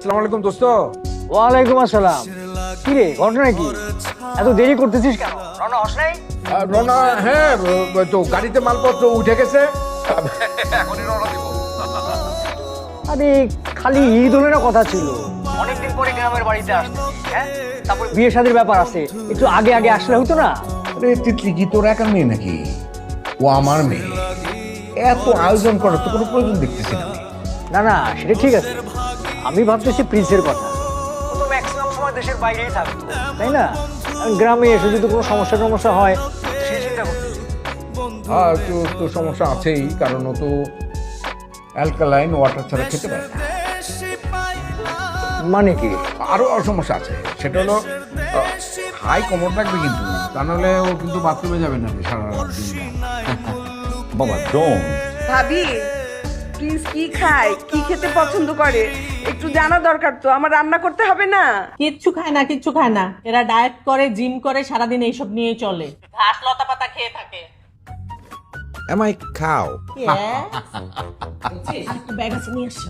আসসালামু আলাইকুম দোস্ত। ওয়ালাইকুম আসসালাম। কি রে, ঘটনা কি? এত দেরি করতেছিস কেন? রওনা হস নাই? রওনা, হ্যাঁ তো গাড়িতে মালপত্র উঠে গেছে, এখনই রওনা দিব। আরে খালি ঈদ হলে না কথা ছিল, অনেকদিন পরে গ্রামের বাড়িতে আসতে, হ্যাঁ তারপর বিয়ে শাদীর ব্যাপার আছে, একটু আগে আগে আসলে হতো না? আরে তিতলি কি তোর একার মেয়ে নাকি? ও আমার মেয়ে, এত আয়োজন করার তো কোনো প্রয়োজন দেখতেছি না আমি। না না, সেটা ঠিক আছে, আমি ভাবতেছি প্রিন্সের কথা। ও তো ম্যাক্সিমাম সময় দেশের বাইরেই থাকতো, তাই না? আর গ্রামে এসে যদি কোনো সমস্যা হয় সেই চিন্তা করতেছি। আর তো সমস্যা আছেই, কারণ ও তো অ্যালকালাইন ওয়াটার ছাড়া খেতে পারে না। মানে কি? আরো সমস্যা আছে, সেটা হলো হাই কমর রাখবে কিন্তু, তা নাহলে ও কিন্তু বাথরুমে যাবে না সারা দিন। বাবা ডোন। ভাবি, প্রিন্স কি খায়, কি খেতে পছন্দ করে একটু জানা দরকার তো। আমার রান্না করতে হবে না? কিচ্ছু খায় না, কিচ্ছু খায় না। এরা ডায়েট করে, জিম করে, সারাদিন এইসব নিয়েই চলে। ঘাস লতা পাতা খেয়ে থাকে। Am I cow? ব্যাগ আছে নিয়ে আসো।